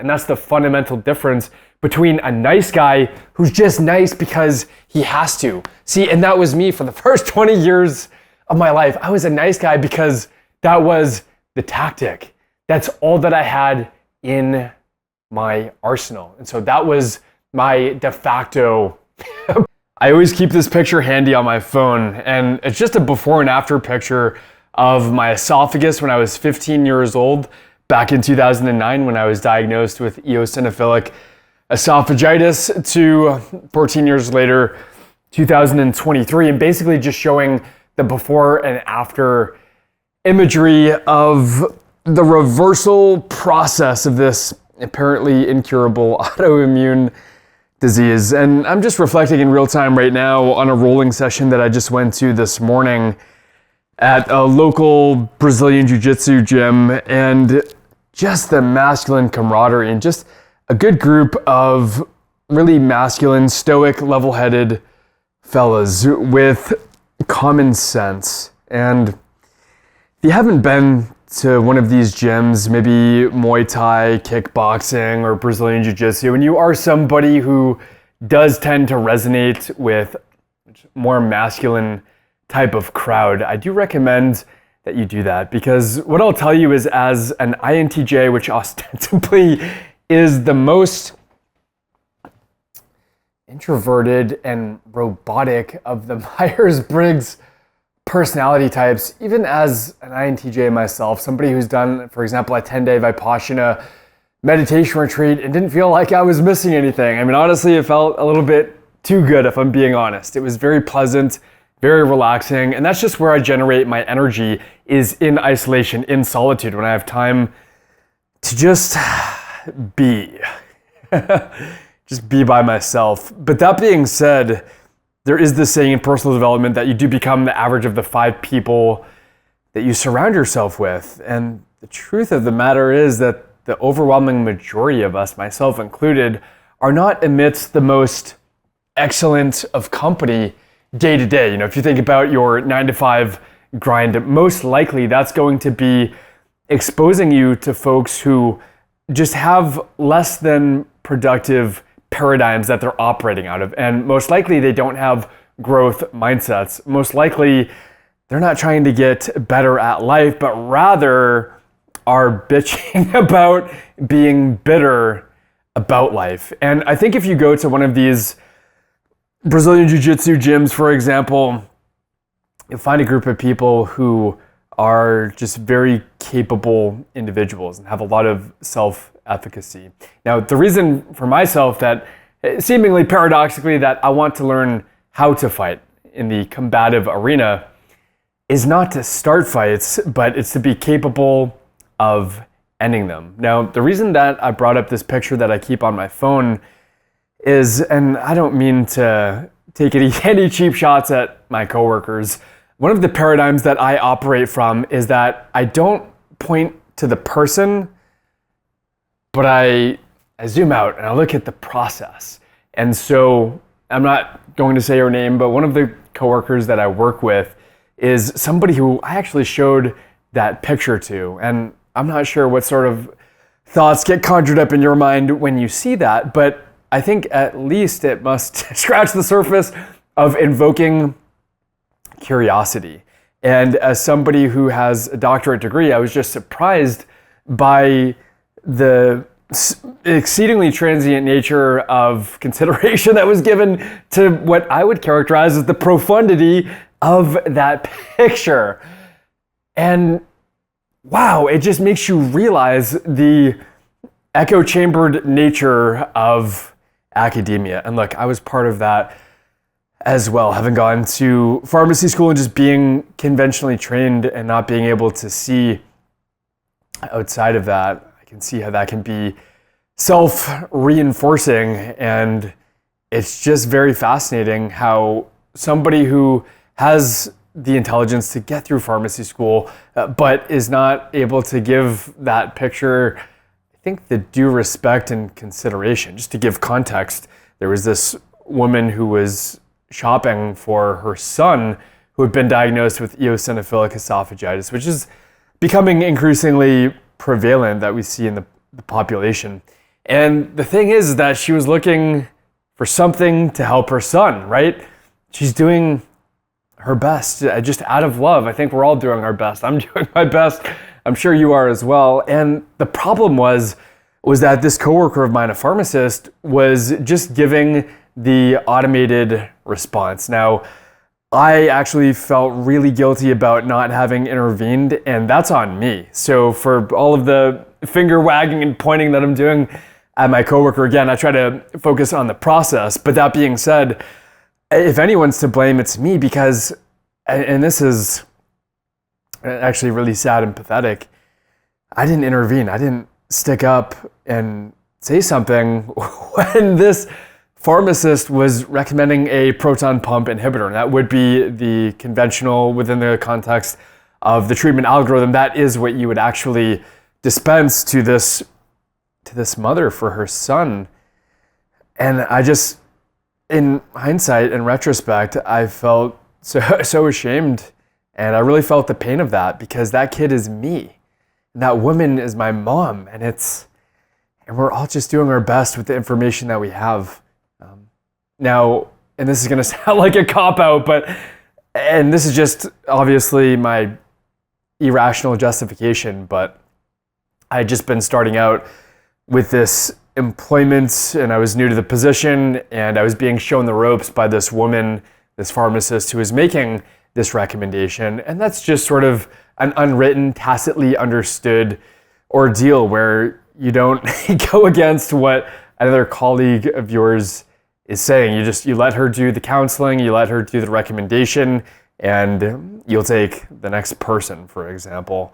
And that's the fundamental difference between a nice guy who's just nice because he has to. See, and that was me for the first 20 years of my life. I was a nice guy because that was the tactic. That's all that I had in my arsenal. And so that was my de facto. I always keep this picture handy on my phone, and it's just a before and after picture of my esophagus when I was 15 years old, back in 2009 when I was diagnosed with eosinophilic esophagitis, to 14 years later, 2023, and basically just showing the before and after imagery of the reversal process of this apparently incurable autoimmune disease. And I'm just reflecting in real time right now on a rolling session that I just went to this morning at a local Brazilian Jiu-Jitsu gym, and just the masculine camaraderie and just a good group of really masculine, stoic, level-headed fellas with common sense. And if you haven't been to one of these gyms, maybe Muay Thai, kickboxing, or Brazilian Jiu-Jitsu, and you are somebody who does tend to resonate with more masculine type of crowd, I do recommend that you do that, because what I'll tell you is, as an INTJ, which ostensibly is the most introverted and robotic of the Myers-Briggs personality types, even as an INTJ myself, somebody who's done, for example, a 10-day Vipassana meditation retreat and didn't feel like I was missing anything. I mean, honestly, it felt a little bit too good, if I'm being honest. It was very pleasant, very relaxing, and that's just where I generate my energy, is in isolation, in solitude, when I have time to just be. Just be by myself. But that being said, there is this saying in personal development that you do become the average of the 5 people that you surround yourself with. And the truth of the matter is that the overwhelming majority of us, myself included, are not amidst the most excellent of company day to day. You know, if you think about your 9-to-5 grind, most likely that's going to be exposing you to folks who just have less than productive paradigms that they're operating out of. And most likely they don't have growth mindsets. Most likely they're not trying to get better at life, but rather are bitching about being bitter about life. And I think if you go to one of these Brazilian Jiu-Jitsu gyms, for example, you'll find a group of people who are just very capable individuals and have a lot of self-efficacy. Now, the reason for myself that, seemingly paradoxically, that I want to learn how to fight in the combative arena is not to start fights, but it's to be capable of ending them. Now, the reason that I brought up this picture that I keep on my phone is, and I don't mean to take any cheap shots at my coworkers, one of the paradigms that I operate from is that I don't point to the person, but I zoom out and I look at the process. And so I'm not going to say her name, but one of the coworkers that I work with is somebody who I actually showed that picture to. And I'm not sure what sort of thoughts get conjured up in your mind when you see that, but I think at least it must scratch the surface of invoking curiosity. And as somebody who has a doctorate degree, I was just surprised by the exceedingly transient nature of consideration that was given to what I would characterize as the profundity of that picture. And wow, it just makes you realize the echo-chambered nature of academia. And look, I was part of that as well, having gone to pharmacy school and just being conventionally trained and not being able to see outside of that. I can see how that can be self-reinforcing, and it's just very fascinating how somebody who has the intelligence to get through pharmacy school, but is not able to give that picture, I think, the due respect and consideration. Just to give context, there was this woman who was shopping for her son who had been diagnosed with eosinophilic esophagitis, which is becoming increasingly prevalent that we see in the population. And the thing is that she was looking for something to help her son, right? She's doing her best, just out of love. I think we're all doing our best. I'm doing my best. I'm sure you are as well. And the problem was that this coworker of mine, a pharmacist, was just giving the automated response. Now, I actually felt really guilty about not having intervened, and that's on me. So for all of the finger wagging and pointing that I'm doing at my coworker, again, I try to focus on the process. But that being said, if anyone's to blame, it's me, because, and this is actually really sad and pathetic, I didn't intervene. I didn't stick up and say something when this pharmacist was recommending a proton pump inhibitor. And that would be the conventional, within the context of the treatment algorithm, that is what you would actually dispense to this mother for her son. And I just, in hindsight, in retrospect, I felt so ashamed, and I really felt the pain of that, because that kid is me, and that woman is my mom, and we're all just doing our best with the information that we have. Now, and this is going to sound like a cop-out, and this is just obviously my irrational justification, but I had just been starting out with this employment, and I was new to the position, and I was being shown the ropes by this woman, this pharmacist, who was making this recommendation. And that's just sort of an unwritten, tacitly understood ordeal where you don't go against what another colleague of yours is saying. You let her do the counseling, you let her do the recommendation, and you'll take the next person, for example.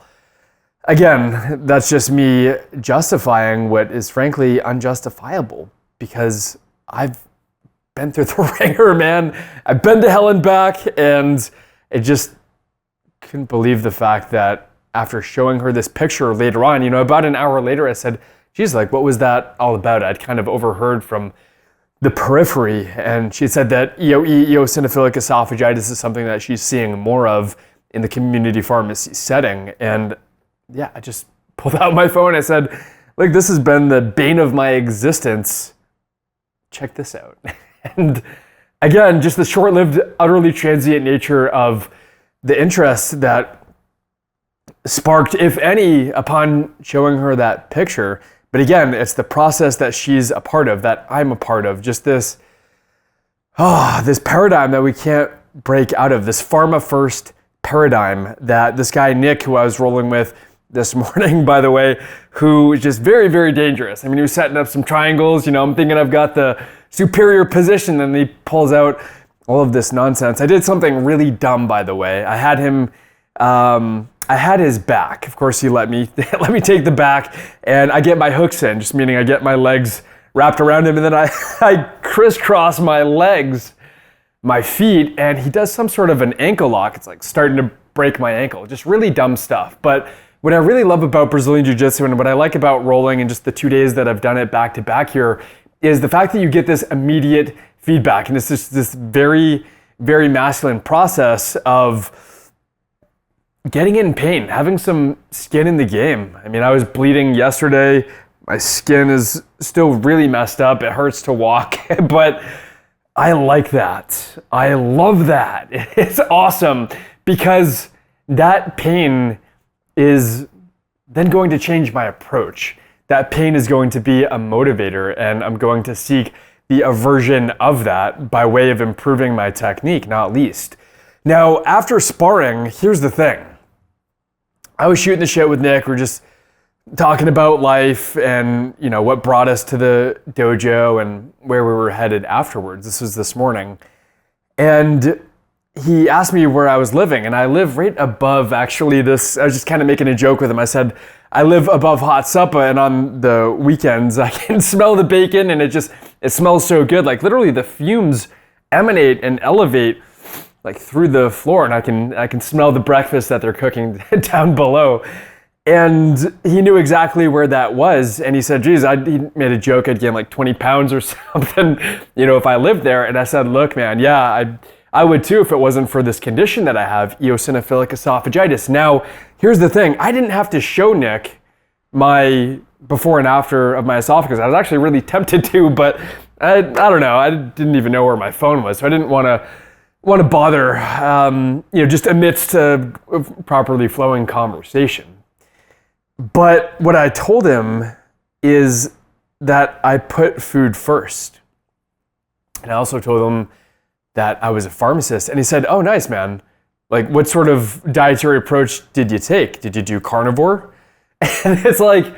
Again, that's just me justifying what is frankly unjustifiable, because I've been through the ringer, man. I've been to hell and back, and I just couldn't believe the fact that after showing her this picture later on, about an hour later, I said, geez, like, what was that all about? I'd kind of overheard from the periphery, and she said that eosinophilic esophagitis is something that she's seeing more of in the community pharmacy setting. And yeah, I just pulled out my phone. I said, look, this has been the bane of my existence. Check this out. And again, just the short-lived, utterly transient nature of the interest that sparked, if any, upon showing her that picture. But again, it's the process that she's a part of, that I'm a part of. Just this paradigm that we can't break out of, this pharma-first paradigm that this guy, Nick, who I was rolling with this morning, by the way, who is just very, very dangerous. I mean, he was setting up some triangles. I'm thinking I've got the superior position, and he pulls out all of this nonsense. I did something really dumb, by the way. I had him... I had his back. Of course, he let me take the back, and I get my hooks in, just meaning I get my legs wrapped around him, and then I crisscross my legs, my feet, and he does some sort of an ankle lock. It's like starting to break my ankle. Just really dumb stuff. But what I really love about Brazilian Jiu-Jitsu, and what I like about rolling and just the 2 days that I've done it back to back here, is the fact that you get this immediate feedback. And it's just this very, very masculine process of getting in pain, having some skin in the game. I mean, I was bleeding yesterday. My skin is still really messed up. It hurts to walk, but I like that. I love that. It's awesome, because that pain is then going to change my approach. That pain is going to be a motivator, and I'm going to seek the aversion of that by way of improving my technique, not least. Now, after sparring, here's the thing. I was shooting the shit with Nick. We're just talking about life and, what brought us to the dojo and where we were headed afterwards. This was this morning. And he asked me where I was living, and I live right above, actually, this. I was just kind of making a joke with him. I said, I live above Hot Suppa, and on the weekends, I can smell the bacon, and it smells so good. Like, literally, the fumes emanate and elevate like through the floor, and I can smell the breakfast that they're cooking down below. And he knew exactly where that was, and he said, geez, he made a joke I'd gain like 20 pounds or something, if I lived there. And I said, look, man, yeah, I would too if it wasn't for this condition that I have, eosinophilic esophagitis. Now, here's the thing. I didn't have to show Nick my before and after of my esophagus. I was actually really tempted to, but I don't know. I didn't even know where my phone was, so I didn't want to bother, just amidst a properly flowing conversation. But what I told him is that I put food first. And I also told him that I was a pharmacist. And he said, "Oh, nice, man. Like, what sort of dietary approach did you take? Did you do carnivore?" And it's like,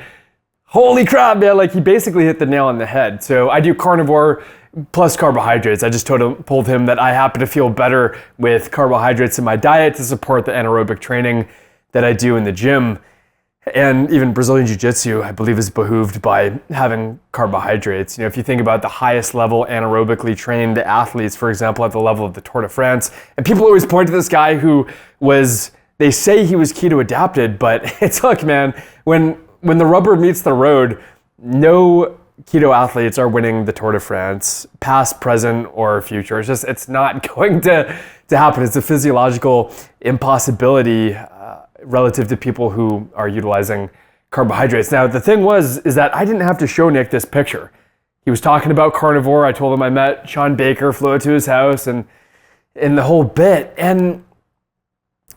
holy crap, man. Like, he basically hit the nail on the head. So I do carnivore plus carbohydrates. I just told him that I happen to feel better with carbohydrates in my diet to support the anaerobic training that I do in the gym. And even Brazilian Jiu-Jitsu, I believe, is behooved by having carbohydrates. If you think about the highest level anaerobically trained athletes, for example, at the level of the Tour de France, and people always point to this guy who they say he was keto adapted, but it's look, man, when the rubber meets the road, no keto athletes are winning the Tour de France, past, present, or future. It's not going to happen. It's a physiological impossibility relative to people who are utilizing carbohydrates. Now, the thing is that I didn't have to show Nick this picture. He was talking about carnivore. I told him I met Sean Baker, flew out to his house, and the whole bit. And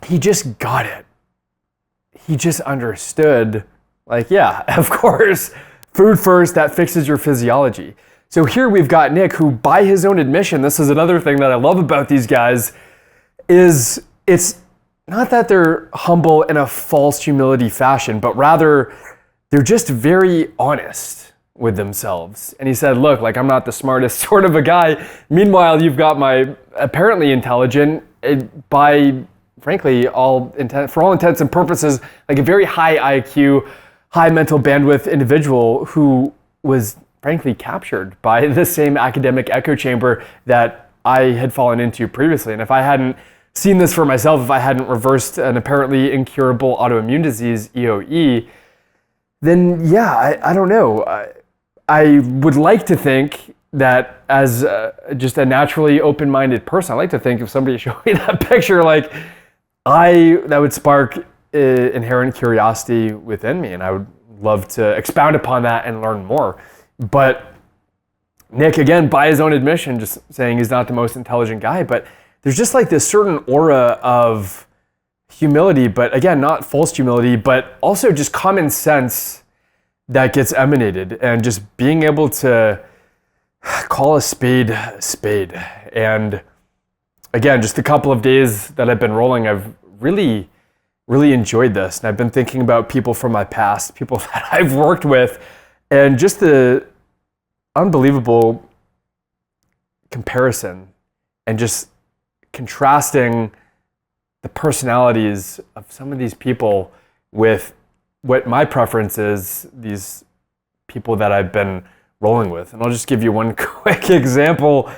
he just got it. He just understood, like, yeah, of course, food first, that fixes your physiology. So here we've got Nick, who by his own admission, this is another thing that I love about these guys, is it's not that they're humble in a false humility fashion, but rather they're just very honest with themselves. And he said, look, like, I'm not the smartest sort of a guy. Meanwhile, you've got my apparently intelligent, by frankly, for all intents and purposes, like a very high IQ, high mental bandwidth individual who was frankly captured by the same academic echo chamber that I had fallen into previously. And if I hadn't seen this for myself, if I hadn't reversed an apparently incurable autoimmune disease, EOE, then yeah, I don't know. I would like to think that as just a naturally open-minded person, I like to think if somebody showed me that picture, like that would spark inherent curiosity within me, and I would love to expound upon that and learn more. But Nick, again, by his own admission, just saying he's not the most intelligent guy, but there's just like this certain aura of humility, but again, not false humility, but also just common sense that gets emanated, and just being able to call a spade a spade. And again, just a couple of days that I've been rolling, I've really enjoyed this. And I've been thinking about people from my past, people that I've worked with, and just the unbelievable comparison and just contrasting the personalities of some of these people with what my preference is, these people that I've been rolling with. And I'll just give you one quick example.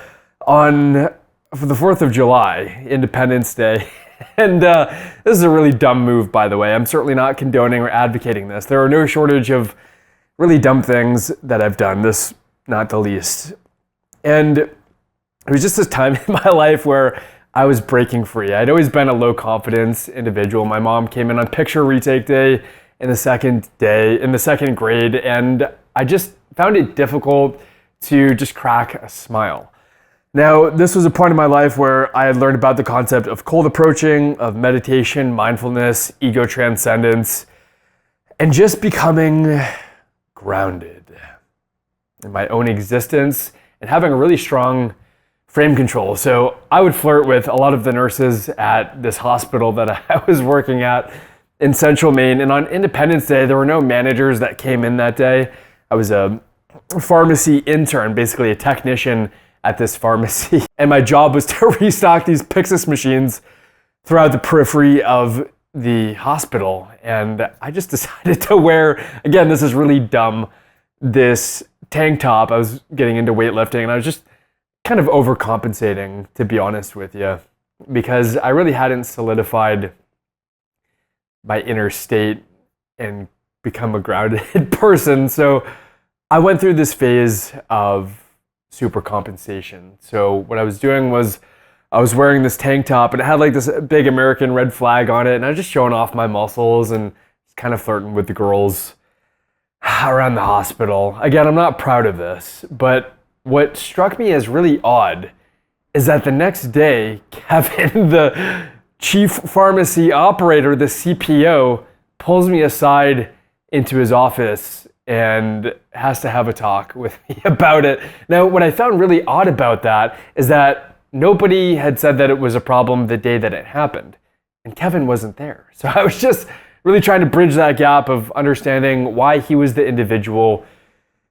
For the 4th of July, Independence Day, and this is a really dumb move, by the way. I'm certainly not condoning or advocating this. There are no shortage of really dumb things that I've done, this not the least. And it was just this time in my life where I was breaking free. I'd always been a low confidence individual. My mom came in on picture retake day in the second grade, and I just found it difficult to just crack a smile. Now, this was a point in my life where I had learned about the concept of cold approaching, of meditation, mindfulness, ego transcendence, and just becoming grounded in my own existence and having a really strong frame control. So I would flirt with a lot of the nurses at this hospital that I was working at in Central Maine. And on Independence Day, there were no managers that came in that day. I was a pharmacy intern, basically a technician at this pharmacy. And my job was to restock these Pyxis machines throughout the periphery of the hospital. And I just decided to wear, again, this is really dumb, this tank top. I was getting into weightlifting, and I was just kind of overcompensating, to be honest with you, because I really hadn't solidified my inner state and become a grounded person. So I went through this phase of super compensation. So what I was doing was I was wearing this tank top, and it had like this big American red flag on it, and I was just showing off my muscles and just kind of flirting with the girls. around the hospital. Again, I'm not proud of this, but what struck me as really odd is that the next day, Kevin, the chief pharmacy operator, the CPO, pulls me aside into his office and has to have a talk with me about it. Now, what I found really odd about that is that nobody had said that it was a problem the day that it happened, and Kevin wasn't there. So I was just really trying to bridge that gap of understanding why he was the individual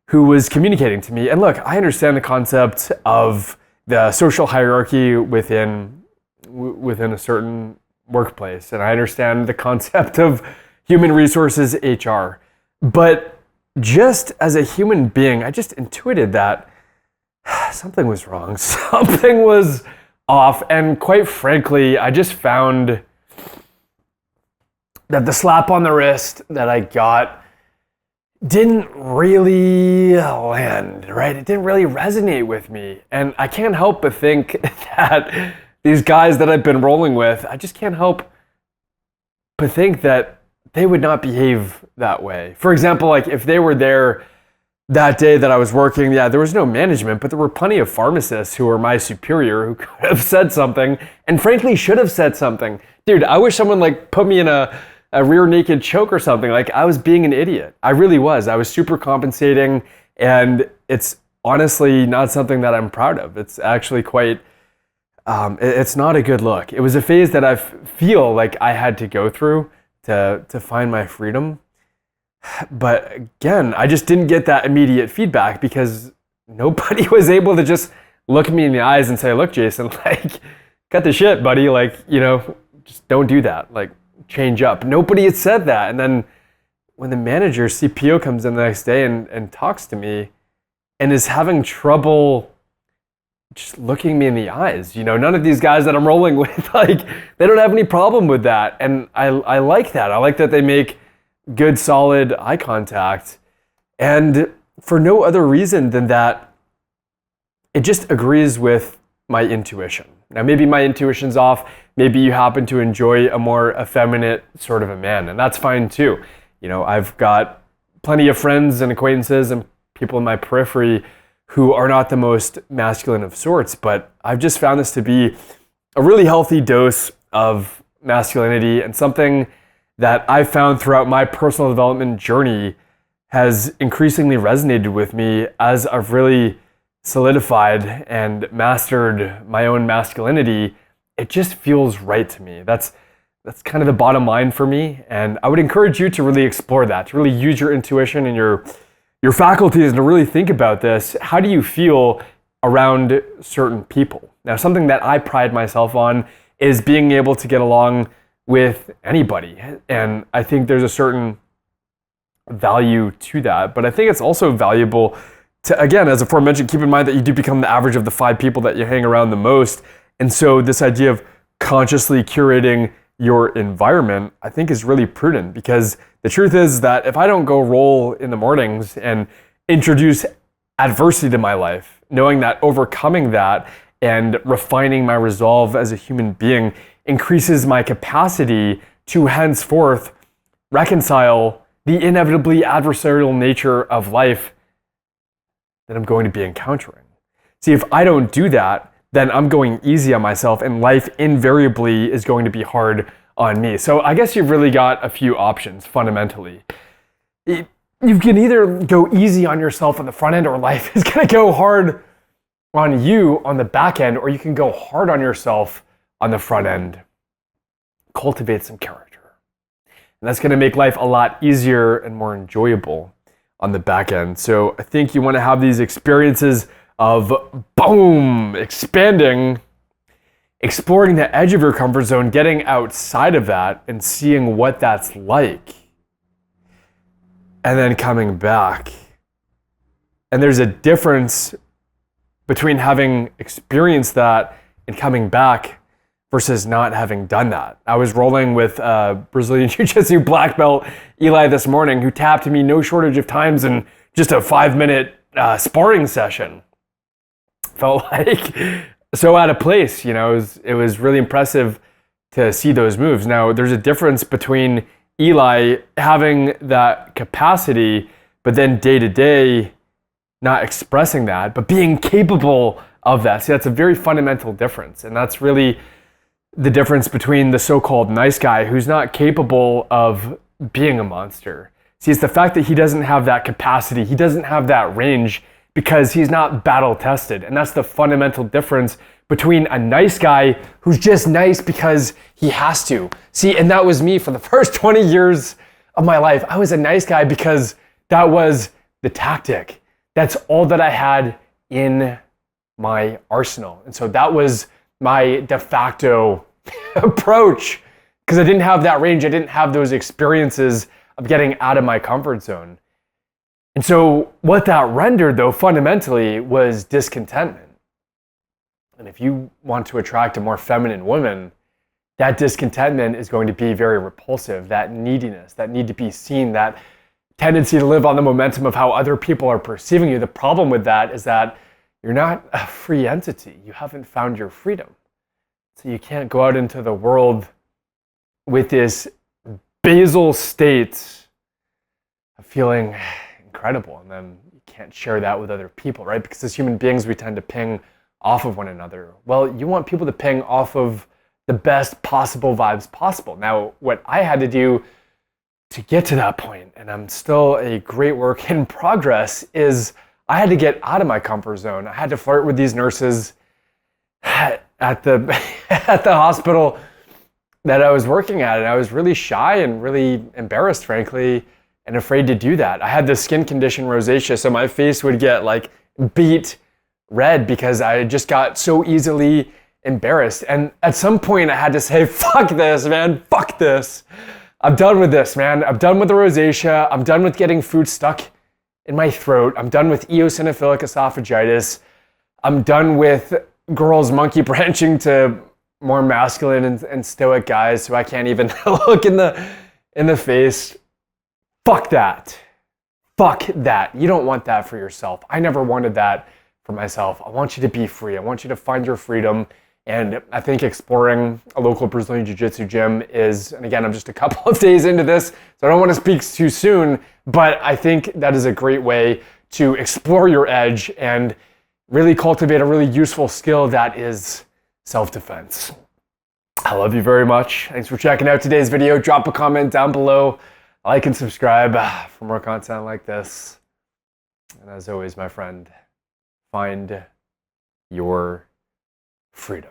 who was communicating to me. And look, I understand the concept of the social hierarchy within a certain workplace, and I understand the concept of human resources HR. But just as a human being, I just intuited that something was wrong, something was off, and quite frankly, I just found that the slap on the wrist that I got didn't really land, right? It didn't really resonate with me. And I can't help but think that these guys that I've been rolling with, I just can't help but think that they would not behave that way. For example, like if they were there that day that I was working, yeah, there was no management, but there were plenty of pharmacists who were my superior who could have said something and frankly should have said something. Dude, I wish someone like put me in a rear naked choke or something. Like I was being an idiot. I really was. I was super compensating, and it's honestly not something that I'm proud of. It's actually quite, it's not a good look. It was a phase that I feel like I had to go through to find my freedom. But again, I just didn't get that immediate feedback because nobody was able to just look me in the eyes and say, look, Jason, like, cut the shit, buddy. Like, just don't do that. Like, change up. Nobody had said that. And then when the manager, CPO, comes in the next day and talks to me and is having trouble just looking me in the eyes, none of these guys that I'm rolling with, like, they don't have any problem with that. And I like that. I like that they make good, solid eye contact. And for no other reason than that, it just agrees with my intuition. Now, maybe my intuition's off. Maybe you happen to enjoy a more effeminate sort of a man, and that's fine too. I've got plenty of friends and acquaintances and people in my periphery who are not the most masculine of sorts, but I've just found this to be a really healthy dose of masculinity, and something that I've found throughout my personal development journey has increasingly resonated with me as I've really solidified and mastered my own masculinity. It just feels right to me. That's kind of the bottom line for me. And I would encourage you to really explore that, to really use your intuition and your faculties and to really think about this. How do you feel around certain people? Now, something that I pride myself on is being able to get along with anybody. And I think there's a certain value to that. But I think it's also valuable to, again, as aforementioned, keep in mind that you do become the average of the 5 people that you hang around the most. And so this idea of consciously curating your environment, I think, is really prudent, because the truth is that if I don't go roll in the mornings and introduce adversity to my life, knowing that overcoming that and refining my resolve as a human being increases my capacity to henceforth reconcile the inevitably adversarial nature of life that I'm going to be encountering. See, if I don't do that, then I'm going easy on myself, and life invariably is going to be hard on me. So I guess you've really got a few options fundamentally. You can either go easy on yourself on the front end, or life is going to go hard on you on the back end, or you can go hard on yourself on the front end. Cultivate some character. And that's going to make life a lot easier and more enjoyable on the back end. So I think you want to have these experiences of boom, expanding, exploring the edge of your comfort zone, getting outside of that and seeing what that's like, and then coming back. And there's a difference between having experienced that and coming back versus not having done that. I was rolling with Brazilian Jiu-Jitsu black belt Eli this morning, who tapped me no shortage of times in just a 5-minute sparring session. Felt like so out of place, it was really impressive to see those moves. Now, there's a difference between Eli having that capacity but then day to day, not expressing that, but being capable of that. See, that's a very fundamental difference. And that's really the difference between the so-called nice guy who's not capable of being a monster. See, it's the fact that he doesn't have that capacity, he doesn't have that range because he's not battle tested. And that's the fundamental difference between a nice guy who's just nice because he has to. See, and that was me for the first 20 years of my life. I was a nice guy because that was the tactic. That's all that I had in my arsenal. And so that was my de facto approach because I didn't have that range. I didn't have those experiences of getting out of my comfort zone. And so what that rendered, though, fundamentally was discontentment. And if you want to attract a more feminine woman, that discontentment is going to be very repulsive, that neediness, that need to be seen, that tendency to live on the momentum of how other people are perceiving you. The problem with that is that you're not a free entity. You haven't found your freedom. So you can't go out into the world with this basal state of feeling incredible, and then you can't share that with other people, right? Because as human beings, we tend to ping off of one another. Well, you want people to ping off of the best possible vibes possible. Now, what I had to do to get to that point, and I'm still a great work in progress, is I had to get out of my comfort zone. I had to flirt with these nurses at the at the hospital that I was working at, and I was really shy and really embarrassed, frankly, and afraid to do that. I had this skin condition, rosacea, so my face would get like beet red because I just got so easily embarrassed. And at some point I had to say, fuck this, man, fuck this. I'm done with this, man. I'm done with the rosacea. I'm done with getting food stuck in my throat. I'm done with eosinophilic esophagitis. I'm done with girls monkey branching to more masculine and stoic guys so I can't even look in the face. Fuck that. Fuck that. You don't want that for yourself. I never wanted that for myself. I want you to be free. I want you to find your freedom. And I think exploring a local Brazilian Jiu-Jitsu gym is, and again, I'm just a couple of days into this, so I don't want to speak too soon, but I think that is a great way to explore your edge and really cultivate a really useful skill that is self-defense. I love you very much. Thanks for checking out today's video. Drop a comment down below. Like and subscribe for more content like this. And as always, my friend, find your freedom.